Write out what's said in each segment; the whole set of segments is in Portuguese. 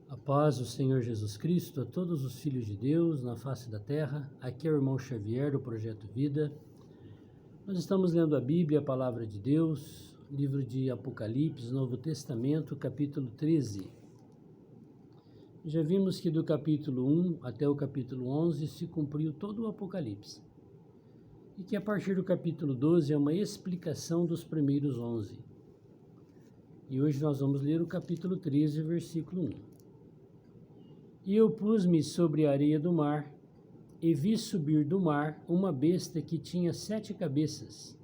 A paz do Senhor Jesus Cristo a todos os filhos de Deus na face da terra. Aqui é o irmão Xavier do Projeto Vida. Nós estamos lendo a Bíblia, a Palavra de Deus, livro de Apocalipse, Novo Testamento, capítulo 13. Já vimos que do capítulo 1 até o capítulo 11 se cumpriu todo o Apocalipse. E que a partir do capítulo 12 é uma explicação dos primeiros 11. E hoje nós vamos ler o capítulo 13, versículo 1. E eu pus-me sobre a areia do mar, e vi subir do mar uma besta que tinha 7 cabeças,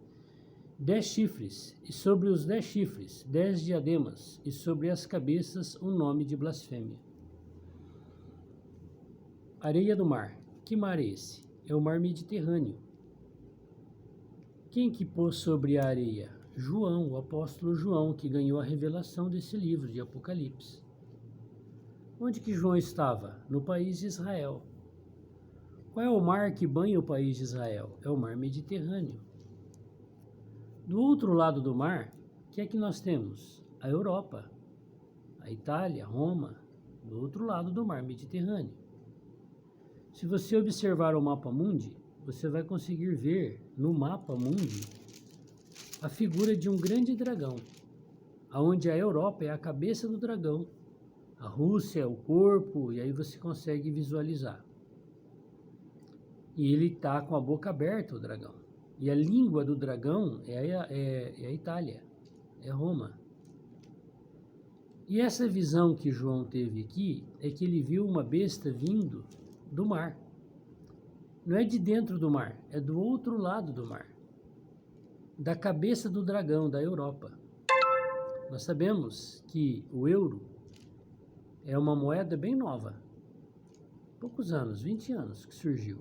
10 chifres, e sobre os 10 chifres 10 diademas, e sobre as cabeças um nome de blasfêmia. Areia do mar. Que mar é esse? É o mar Mediterrâneo. Quem que pôs sobre a areia? João, o apóstolo João, que ganhou a revelação desse livro de Apocalipse. Onde que João estava? No país de Israel. Qual é o mar que banha o país de Israel? É o mar Mediterrâneo. Do outro lado do mar, o que é que nós temos? A Europa, a Itália, Roma, do outro lado do mar Mediterrâneo. Se você observar o mapa mundi, você vai conseguir ver no mapa mundi a figura de um grande dragão, aonde a Europa é a cabeça do dragão, a Rússia é o corpo, e aí você consegue visualizar. E ele está com a boca aberta, o dragão. E a língua do dragão é a Itália, é Roma. E essa visão que João teve aqui é que ele viu uma besta vindo do mar. Não é de dentro do mar, é do outro lado do mar. Da cabeça do dragão, da Europa. Nós sabemos que o euro é uma moeda bem nova. Poucos anos, 20 anos que surgiu.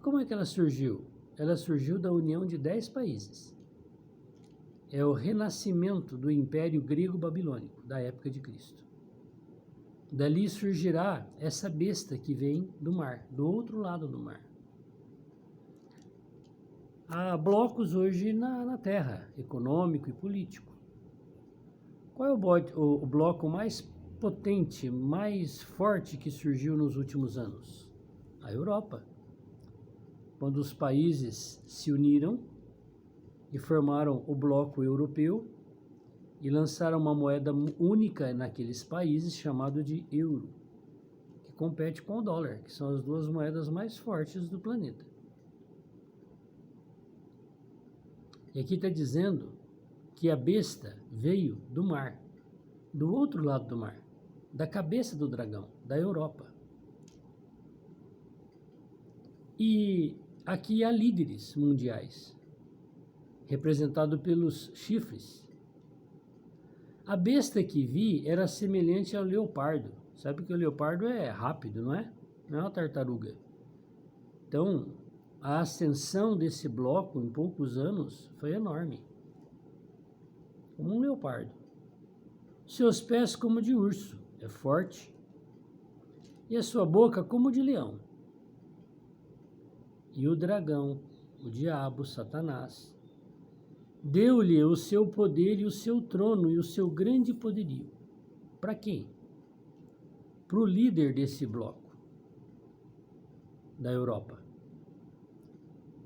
Como é que ela surgiu? Ela surgiu da união de 10 países. É o renascimento do Império Grego-Babilônico, da época de Cristo. Dali surgirá essa besta que vem do mar, do outro lado do mar. Há blocos hoje na Terra, econômico e político. Qual é o bloco mais potente, mais forte que surgiu nos últimos anos? A Europa. Quando os países se uniram e formaram o bloco europeu e lançaram uma moeda única naqueles países chamado de euro, que compete com o dólar, que são as duas moedas mais fortes do planeta. E aqui está dizendo que a besta veio do mar, do outro lado do mar, da cabeça do dragão, da Europa. E aqui há líderes mundiais, representados pelos chifres. A besta que vi era semelhante ao leopardo. Sabe que o leopardo é rápido, não é? Não é uma tartaruga. Então, a ascensão desse bloco em poucos anos foi enorme. Como um leopardo. Seus pés como de urso, é forte. E a sua boca como de leão. E o dragão, o diabo, Satanás, deu-lhe o seu poder e o seu trono e o seu grande poderio. Para quem? Para o líder desse bloco, da Europa.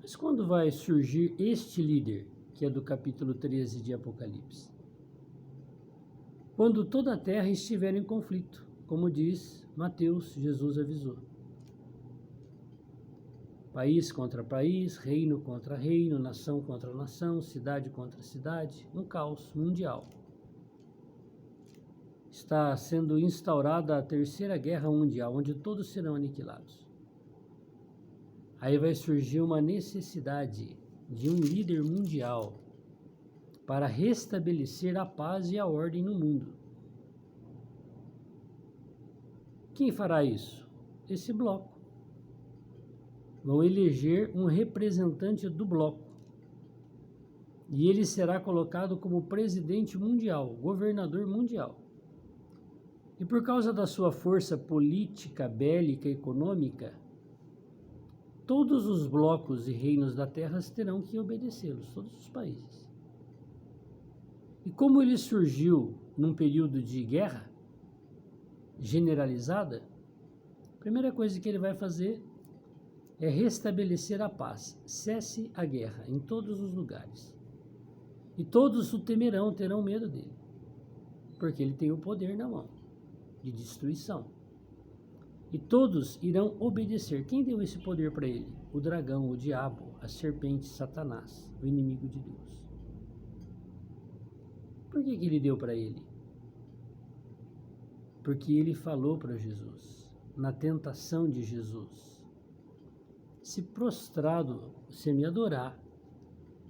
Mas quando vai surgir este líder, que é do capítulo 13 de Apocalipse? Quando toda a terra estiver em conflito, como diz Mateus, Jesus avisou. País contra país, reino contra reino, nação contra nação, cidade contra cidade, um caos mundial. Está sendo instaurada a Terceira Guerra Mundial, onde todos serão aniquilados. Aí vai surgir uma necessidade de um líder mundial para restabelecer a paz e a ordem no mundo. Quem fará isso? Esse bloco. Vão eleger um representante do bloco. E ele será colocado como presidente mundial, governador mundial. E por causa da sua força política, bélica, econômica, todos os blocos e reinos da terra terão que obedecê-los, todos os países. E como ele surgiu num período de guerra, generalizada, a primeira coisa que ele vai fazer é restabelecer a paz. Cesse a guerra em todos os lugares. E todos o temerão, terão medo dele, porque ele tem o poder na mão de destruição. E todos irão obedecer. Quem deu esse poder para ele? O dragão, o diabo, a serpente, Satanás, o inimigo de Deus. Por que ele deu para ele? Porque ele falou para Jesus, na tentação de Jesus: se prostrado você me adorar,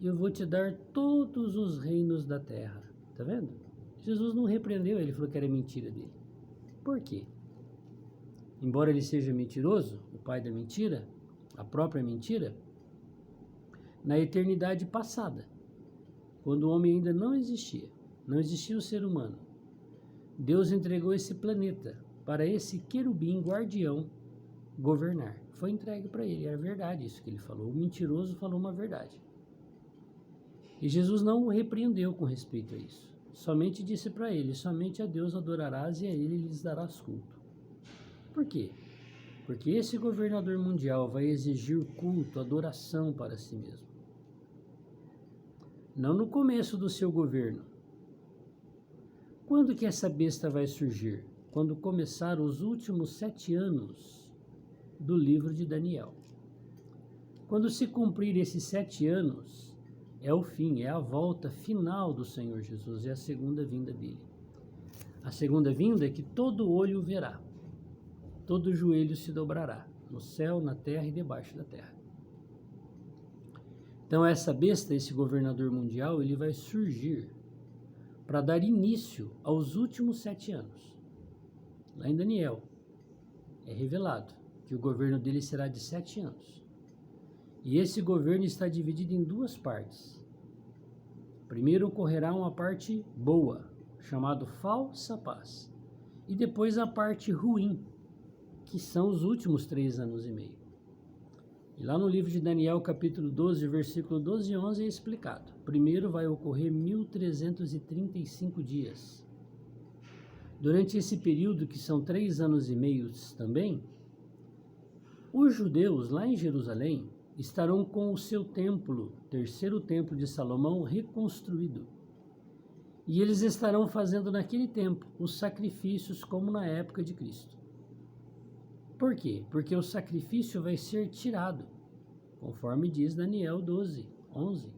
eu vou te dar todos os reinos da terra. Tá vendo? Jesus não repreendeu, ele falou que era mentira dele. Por quê? Embora ele seja mentiroso, o pai da mentira, a própria mentira, na eternidade passada, quando o homem ainda não existia o ser humano, Deus entregou esse planeta para esse querubim guardião governar. Foi entregue para ele, era verdade isso que ele falou. O mentiroso falou uma verdade. E Jesus não o repreendeu com respeito a isso. Somente disse para ele: somente a Deus adorarás e a ele lhes darás culto. Por quê? Porque esse governador mundial vai exigir culto, adoração para si mesmo. Não no começo do seu governo. Quando que essa besta vai surgir? Quando começar os últimos 7 anos do livro de Daniel. Quando se cumprir esses 7 anos, é o fim, é a volta final do Senhor Jesus, é a segunda vinda dele. A segunda vinda é que todo olho verá, todo joelho se dobrará, no céu, na terra e debaixo da terra. Então essa besta, esse governador mundial, ele vai surgir para dar início aos últimos 7 anos. Lá em Daniel é revelado que o governo dele será de 7 anos. E esse governo está dividido em 2 partes. Primeiro ocorrerá uma parte boa, chamada falsa paz. E depois a parte ruim, que são os últimos 3 anos e meio. E lá no livro de Daniel, capítulo 12, versículo 12 e 11, é explicado. Primeiro vai ocorrer 1335 dias. Durante esse período, que são 3 anos e meio também, os judeus lá em Jerusalém estarão com o seu templo, terceiro templo de Salomão, reconstruído. E eles estarão fazendo naquele tempo os sacrifícios como na época de Cristo. Por quê? Porque o sacrifício vai ser tirado, conforme diz Daniel 12, 11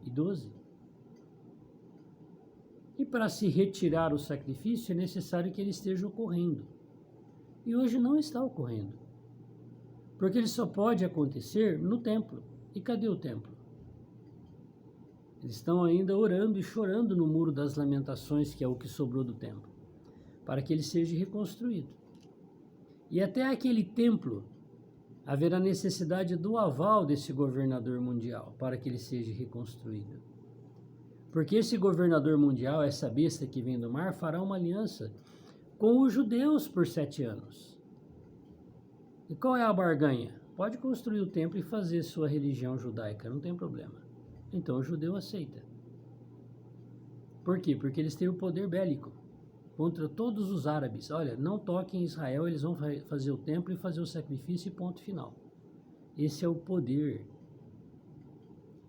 e 12. E para se retirar o sacrifício é necessário que ele esteja ocorrendo. E hoje não está ocorrendo. Porque ele só pode acontecer no templo. E cadê o templo? Eles estão ainda orando e chorando no Muro das Lamentações, que é o que sobrou do templo, para que ele seja reconstruído. E até aquele templo haverá necessidade do aval desse governador mundial para que ele seja reconstruído. Porque esse governador mundial, essa besta que vem do mar, fará uma aliança com os judeus por 7 anos. E qual é a barganha? Pode construir o templo e fazer sua religião judaica, não tem problema. Então o judeu aceita. Por quê? Porque eles têm o poder bélico contra todos os árabes. Olha, não toquem em Israel, eles vão fazer o templo e fazer o sacrifício e ponto final. Esse é o poder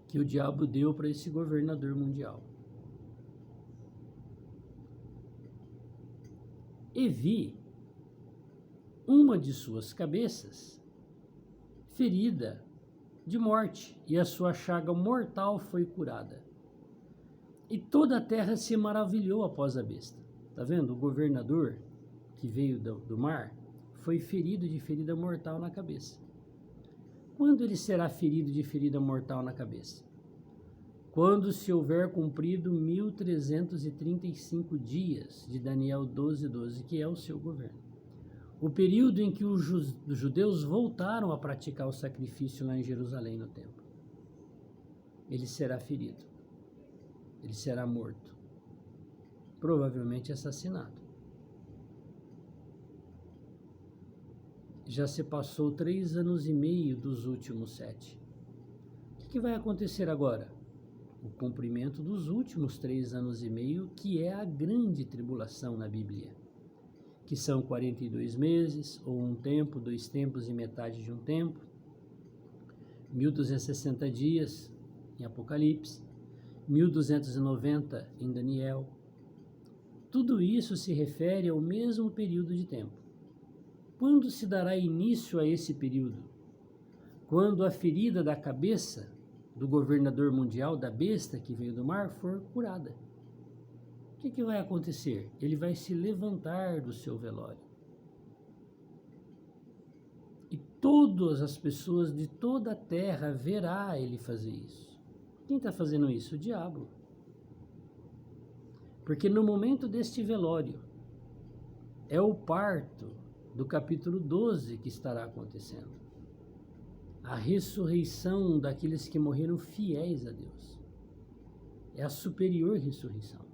que o diabo deu para esse governador mundial. E vi uma de suas cabeças ferida de morte, e a sua chaga mortal foi curada. E toda a terra se maravilhou após a besta. Tá vendo? O governador que veio do mar foi ferido de ferida mortal na cabeça. Quando ele será ferido de ferida mortal na cabeça? Quando se houver cumprido 1335 dias de Daniel 12, 12, que é o seu governo. O período em que os judeus voltaram a praticar o sacrifício lá em Jerusalém no templo. Ele será ferido. Ele será morto. Provavelmente assassinado. Já se passou 3 anos e meio dos últimos 7. O que vai acontecer agora? O cumprimento dos últimos 3 anos e meio, que é a grande tribulação na Bíblia. que são 42 meses, ou um tempo, 2 tempos e metade de um tempo, 1260 dias em Apocalipse, 1290 em Daniel. Tudo isso se refere ao mesmo período de tempo. Quando se dará início a esse período? Quando a ferida da cabeça do governador mundial, da besta que veio do mar, for curada. O que vai acontecer? Ele vai se levantar do seu velório. E todas as pessoas de toda a terra verá ele fazer isso. Quem está fazendo isso? O diabo. Porque no momento deste velório, é o parto do capítulo 12 que estará acontecendo. A ressurreição daqueles que morreram fiéis a Deus. É a superior ressurreição.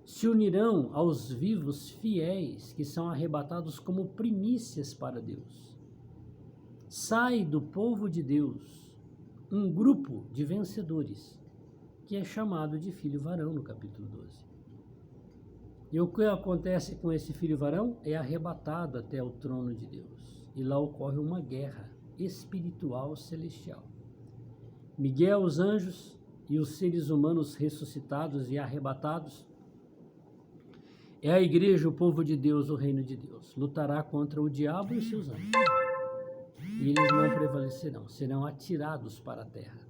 Se unirão aos vivos fiéis que são arrebatados como primícias para Deus. Sai do povo de Deus um grupo de vencedores, que é chamado de filho varão no capítulo 12. E o que acontece com esse filho varão? É arrebatado até o trono de Deus. E lá ocorre uma guerra espiritual celestial. Miguel, os anjos e os seres humanos ressuscitados e arrebatados, é a igreja, o povo de Deus, o reino de Deus. Lutará contra o diabo e os seus anjos. E eles não prevalecerão, serão atirados para a terra.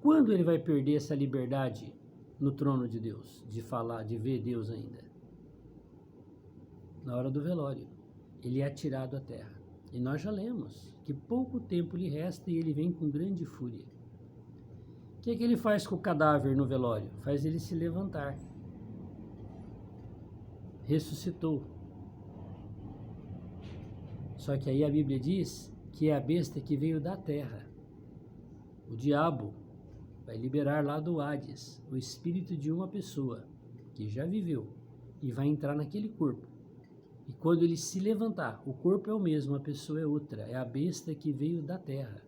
Quando ele vai perder essa liberdade no trono de Deus, de falar, de ver Deus ainda? Na hora do velório, ele é atirado à terra. E nós já lemos que pouco tempo lhe resta e ele vem com grande fúria. O que ele faz com o cadáver no velório? Faz ele se levantar. Ressuscitou. Só que aí a Bíblia diz que é a besta que veio da terra. O diabo vai liberar lá do Hades o espírito de uma pessoa que já viveu e vai entrar naquele corpo. E quando ele se levantar, o corpo é o mesmo, a pessoa é outra, é a besta que veio da terra.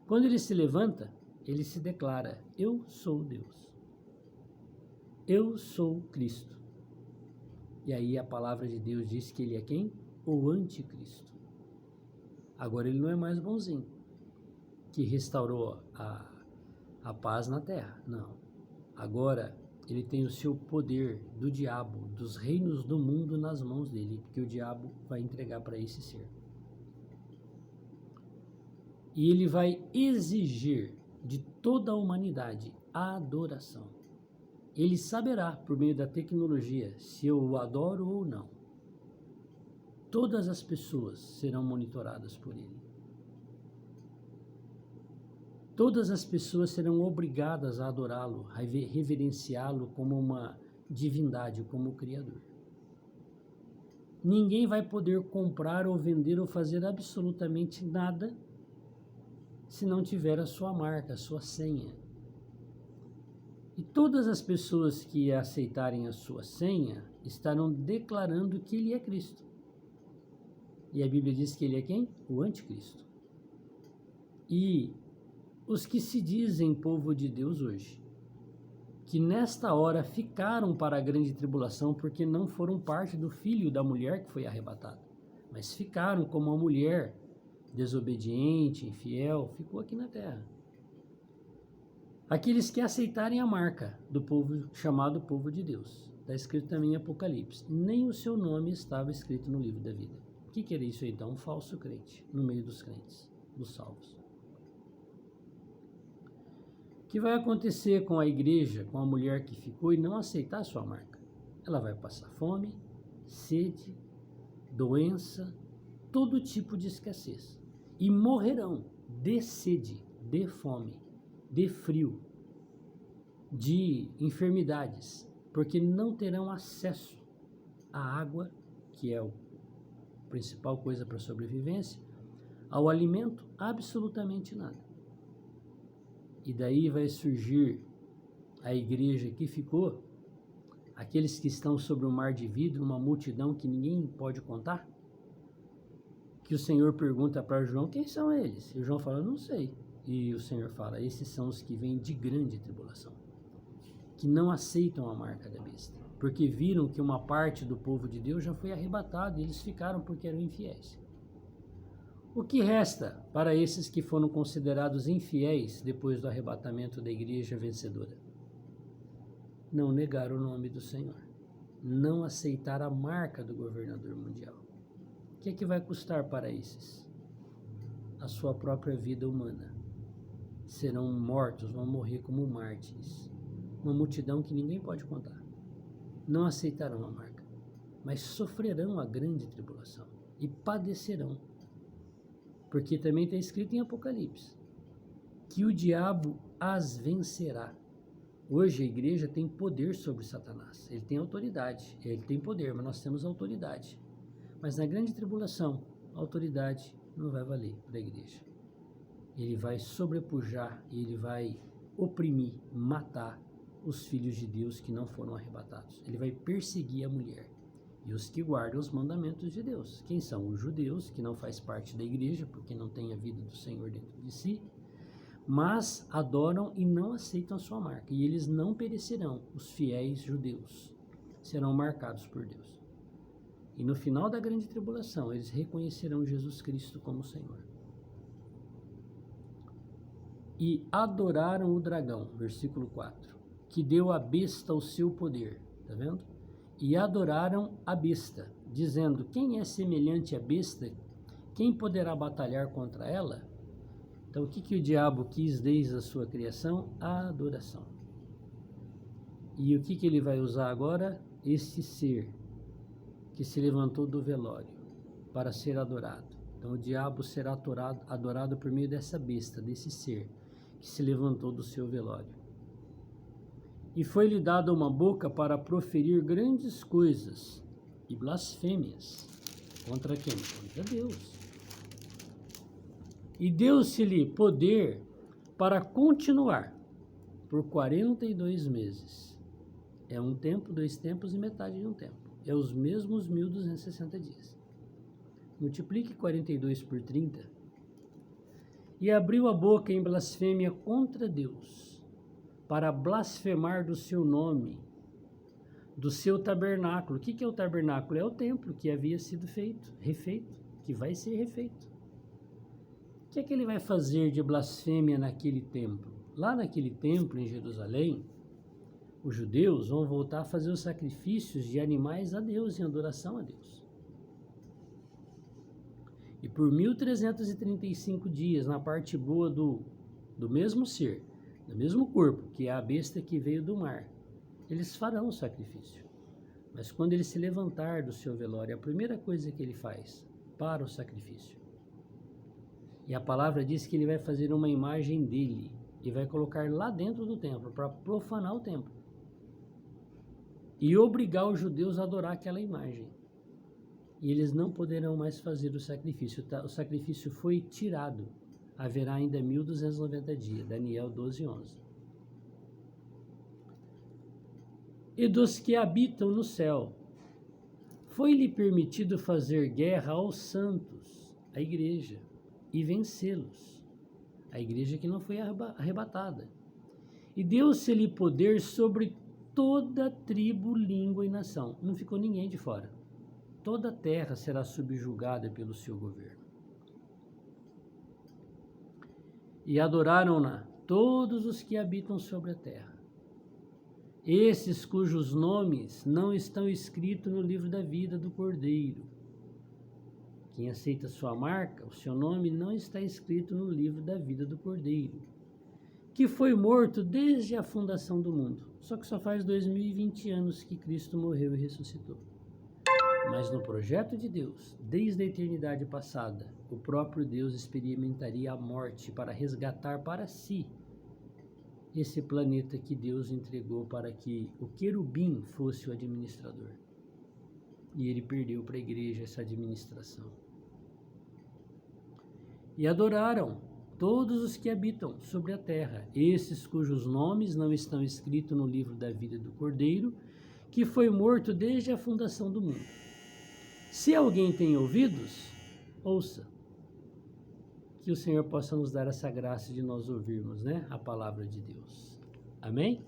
Quando ele se levanta, ele se declara: eu sou Deus. Eu sou Cristo. E aí a palavra de Deus diz que ele é quem? O anticristo. Agora ele não é mais bonzinho, que restaurou a paz na terra. Não. Agora ele tem o seu poder do diabo, dos reinos do mundo nas mãos dele, porque o diabo vai entregar para esse ser. E ele vai exigir de toda a humanidade a adoração. Ele saberá, por meio da tecnologia, se eu o adoro ou não. Todas as pessoas serão monitoradas por ele. Todas as pessoas serão obrigadas a adorá-lo, a reverenciá-lo como uma divindade, como o Criador. Ninguém vai poder comprar ou vender ou fazer absolutamente nada se não tiver a sua marca, a sua senha. E todas as pessoas que aceitarem a sua senha estarão declarando que ele é Cristo. E a Bíblia diz que ele é quem? O anticristo. E os que se dizem povo de Deus hoje, que nesta hora ficaram para a grande tribulação porque não foram parte do filho da mulher que foi arrebatada, mas ficaram como uma mulher desobediente, infiel, ficou aqui na terra. Aqueles que aceitarem a marca do povo chamado povo de Deus. Está escrito também em Apocalipse. Nem o seu nome estava escrito no livro da vida. O que era isso então? Um falso crente no meio dos crentes, dos salvos. O que vai acontecer com a igreja, com a mulher que ficou e não aceitar a sua marca? Ela vai passar fome, sede, doença, todo tipo de escassez. E morrerão de sede, de fome, de frio, de enfermidades, porque não terão acesso à água, que é a principal coisa para a sobrevivência, ao alimento, absolutamente nada. E daí vai surgir a igreja que ficou, aqueles que estão sobre o mar de vidro, uma multidão que ninguém pode contar, que o Senhor pergunta para João, quem são eles? E o João fala, não sei. E o Senhor fala, esses são os que vêm de grande tribulação, que não aceitam a marca da besta. porque viram que uma parte do povo de Deus já foi arrebatado e eles ficaram porque eram infiéis. O que resta para esses que foram considerados infiéis depois do arrebatamento da igreja vencedora? Não negar o nome do Senhor, não aceitar a marca do governador mundial. O que é que vai custar para esses? A sua própria vida humana. Serão mortos, vão morrer como mártires. Uma multidão que ninguém pode contar. Não aceitarão a marca, mas sofrerão a grande tribulação e padecerão. Porque também está escrito em Apocalipse que o diabo as vencerá. Hoje a igreja tem poder sobre Satanás. Ele tem autoridade, ele tem poder, mas nós temos autoridade. Mas na grande tribulação, a autoridade não vai valer para a igreja. Ele vai sobrepujar e ele vai oprimir, matar os filhos de Deus que não foram arrebatados. Ele vai perseguir a mulher e os que guardam os mandamentos de Deus. Quem são? Os judeus, que não faz parte da igreja, porque não tem a vida do Senhor dentro de si, mas adoram e não aceitam a sua marca. E eles não perecerão, os fiéis judeus serão marcados por Deus. E no final da grande tribulação, eles reconhecerão Jesus Cristo como Senhor. E adoraram o dragão, versículo 4, que deu à besta o seu poder, tá vendo? E adoraram a besta, dizendo, quem é semelhante à besta? Quem poderá batalhar contra ela? Então o que o diabo quis desde a sua criação? A adoração. E o que ele vai usar agora? Esse ser que se levantou do velório para ser adorado. Então o diabo será adorado por meio dessa besta, desse ser que se levantou do seu velório. E foi-lhe dada uma boca para proferir grandes coisas e blasfêmias. Contra quem? Contra Deus. E deu-se-lhe poder para continuar por 42 meses. É um tempo, 2 tempos e metade de um tempo. É os mesmos 1260 dias. Multiplique 42 por 30. E abriu a boca em blasfêmia contra Deus, para blasfemar do seu nome, do seu tabernáculo. O que é o tabernáculo? É o templo que havia sido refeito, que vai ser refeito. O que é que ele vai fazer de blasfêmia naquele templo? Lá naquele templo em Jerusalém, os judeus vão voltar a fazer os sacrifícios de animais a Deus, em adoração a Deus. E por 1335 dias, na parte boa do mesmo ser, do mesmo corpo, que é a besta que veio do mar, eles farão o sacrifício. Mas quando ele se levantar do seu velório, a primeira coisa que ele faz, para o sacrifício. E a palavra diz que ele vai fazer uma imagem dele e vai colocar lá dentro do templo, para profanar o templo. E obrigar os judeus a adorar aquela imagem. E eles não poderão mais fazer o sacrifício. O sacrifício foi tirado. Haverá ainda 1290 dias. Daniel 12:11. E dos que habitam no céu, foi-lhe permitido fazer guerra aos santos, a igreja, e vencê-los. A igreja que não foi arrebatada. E deu-se-lhe poder sobre toda tribo, língua e nação. Não ficou ninguém de fora. Toda a terra será subjugada pelo seu governo. E adoraram-na todos os que habitam sobre a terra. Esses cujos nomes não estão escritos no livro da vida do Cordeiro. Quem aceita sua marca, o seu nome não está escrito no livro da vida do Cordeiro, que foi morto desde a fundação do mundo. Só que só faz 2020 anos que Cristo morreu e ressuscitou. Mas no projeto de Deus, desde a eternidade passada, o próprio Deus experimentaria a morte para resgatar para si esse planeta que Deus entregou para que o querubim fosse o administrador. E ele perdeu para a igreja essa administração. E adoraram todos os que habitam sobre a terra, esses cujos nomes não estão escritos no livro da vida do Cordeiro, que foi morto desde a fundação do mundo. Se alguém tem ouvidos, ouça. Que o Senhor possa nos dar essa graça de nós ouvirmos, a palavra de Deus. Amém?